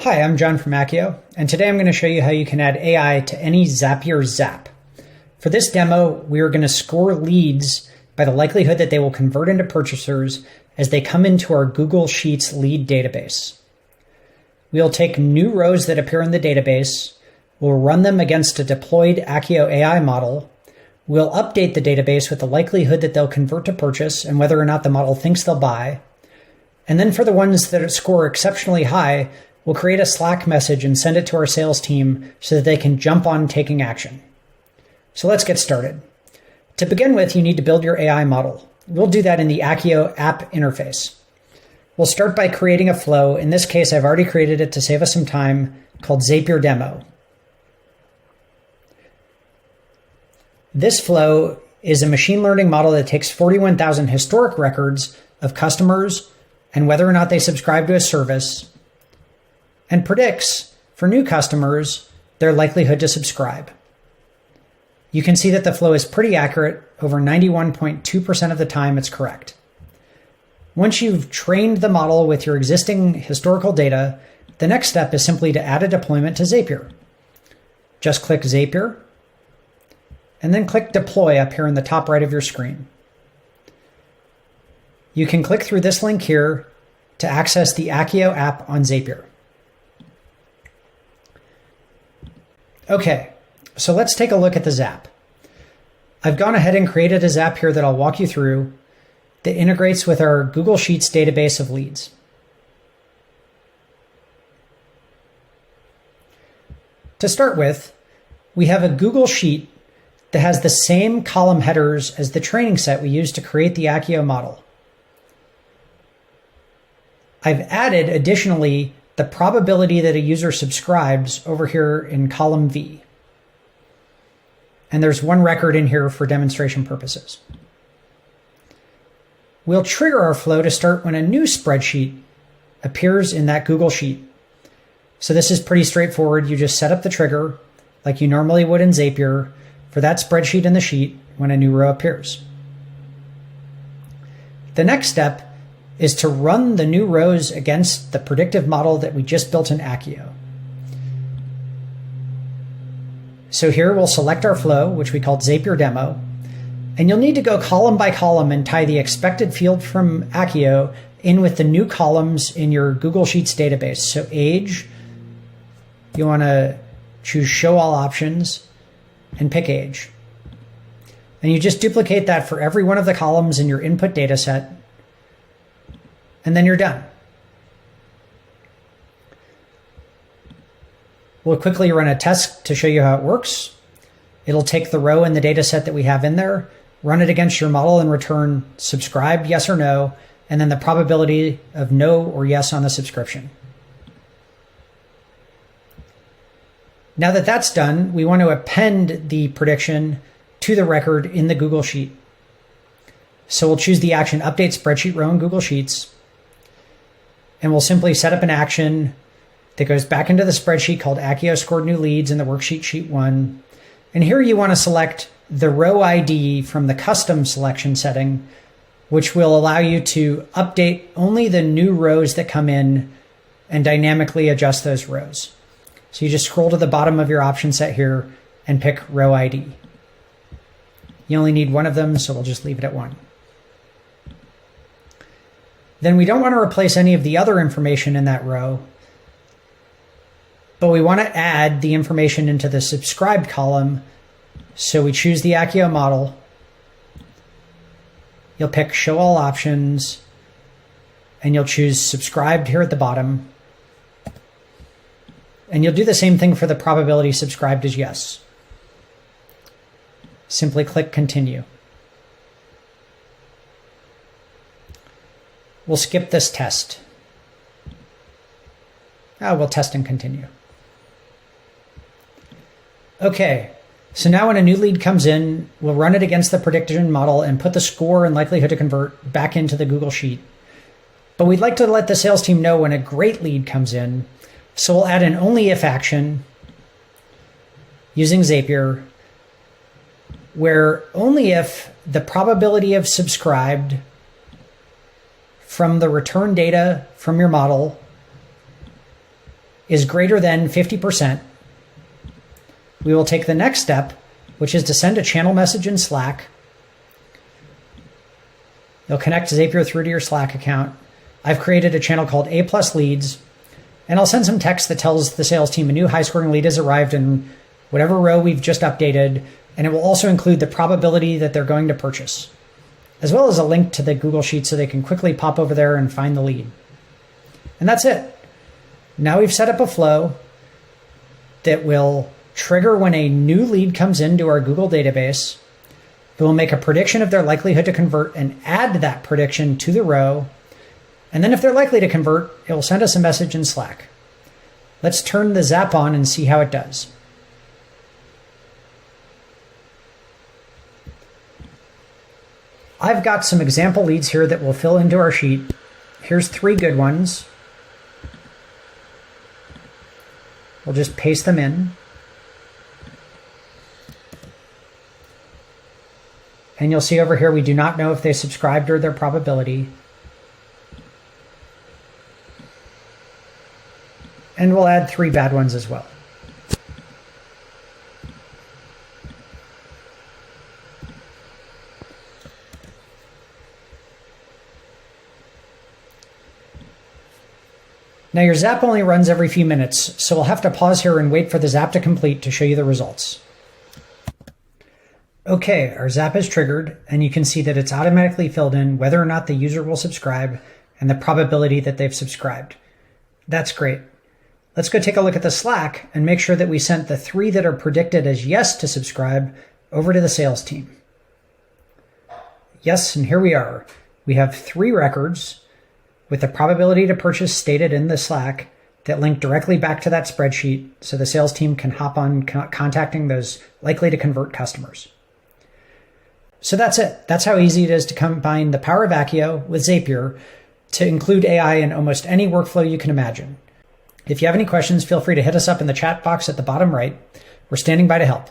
Hi, I'm John from Akkio, and today I'm going to show you how you can add AI to any Zapier Zap. For this demo, we are going to score leads by the likelihood that they will convert into purchasers as they come into our Google Sheets lead database. We'll take new rows that appear in the database, we'll run them against a deployed Akkio AI model, we'll update the database with the likelihood that they'll convert to purchase and whether or not the model thinks they'll buy, and then for the ones that score exceptionally high, we'll create a Slack message and send it to our sales team so that they can jump on taking action. So let's get started. To begin with, you need to build your AI model. We'll do that in the Akkio app interface. We'll start by creating a flow. In this case, I've already created it to save us some time, called Zapier Demo. This flow is a machine learning model that takes 41,000 historic records of customers and whether or not they subscribe to a service, and predicts, for new customers, their likelihood to subscribe. You can see that the flow is pretty accurate. Over 91.2% of the time, it's correct. Once you've trained the model with your existing historical data, the next step is simply to add a deployment to Zapier. Just click Zapier, and then click Deploy up here in the top right of your screen. You can click through this link here to access the Akkio app on Zapier. Okay, so let's take a look at the Zap. I've gone ahead and created a Zap here that I'll walk you through that integrates with our Google Sheets database of leads. To start with, we have a Google Sheet that has the same column headers as the training set we used to create the Akkio model. I've added, additionally, the probability that a user subscribes over here in column V. And there's one record in here for demonstration purposes. We'll trigger our flow to start when a new spreadsheet appears in that Google Sheet. So this is pretty straightforward. You just set up the trigger like you normally would in Zapier for that spreadsheet in the sheet when a new row appears. The next step is to run the new rows against the predictive model that we just built in Akkio. So here we'll select our flow, which we called Zapier Demo, and you'll need to go column by column and tie the expected field from Akkio in with the new columns in your Google Sheets database. So age, you want to choose Show All Options and pick age. And you just duplicate that for every one of the columns in your input data set, and then you're done. We'll quickly run a test to show you how it works. It'll take the row in the data set that we have in there, run it against your model and return subscribed, yes or no, and then the probability of no or yes on the subscription. Now that that's done, we want to append the prediction to the record in the Google Sheet. So we'll choose the action Update Spreadsheet Row in Google Sheets, and we'll simply set up an action that goes back into the spreadsheet called Akkio Scored New Leads in the worksheet Sheet 1. And here you want to select the row ID from the custom selection setting, which will allow you to update only the new rows that come in and dynamically adjust those rows. So you just scroll to the bottom of your option set here and pick row ID. You only need one of them, so we'll just leave it at 1. Then we don't want to replace any of the other information in that row, but we want to add the information into the subscribed column. So we choose the Akkio model. You'll pick Show All Options, and you'll choose Subscribed here at the bottom. And you'll do the same thing for the probability subscribed as yes. Simply click Continue. We'll skip this test. We'll test and continue. Okay, so now when a new lead comes in, we'll run it against the prediction model and put the score and likelihood to convert back into the Google Sheet. But we'd like to let the sales team know when a great lead comes in, so we'll add an only if action using Zapier, where only if the probability of subscribed from the return data from your model is greater than 50%, we will take the next step, which is to send a channel message in Slack. You'll connect Zapier through to your Slack account. I've created a channel called A+ Leads, and I'll send some text that tells the sales team a new high-scoring lead has arrived in whatever row we've just updated, and it will also include the probability that they're going to purchase, as well as a link to the Google Sheet so they can quickly pop over there and find the lead. And that's it. Now we've set up a flow that will trigger when a new lead comes into our Google database. It will make a prediction of their likelihood to convert and add that prediction to the row. And then if they're likely to convert, it will send us a message in Slack. Let's turn the Zap on and see how it does. I've got some example leads here that we'll fill into our sheet. Here's 3 good ones. We'll just paste them in. And you'll see over here, we do not know if they subscribed or their probability. And we'll add 3 bad ones as well. Now your Zap only runs every few minutes, so we'll have to pause here and wait for the Zap to complete to show you the results. Okay, our Zap is triggered, and you can see that it's automatically filled in whether or not the user will subscribe and the probability that they've subscribed. That's great. Let's go take a look at the Slack and make sure that we sent the 3 that are predicted as yes to subscribe over to the sales team. Yes, and here we are. We have 3 records with the probability to purchase stated in the Slack that link directly back to that spreadsheet so the sales team can hop on contacting those likely to convert customers. So that's it. That's how easy it is to combine the power of Akkio with Zapier to include AI in almost any workflow you can imagine. If you have any questions, feel free to hit us up in the chat box at the bottom right. We're standing by to help.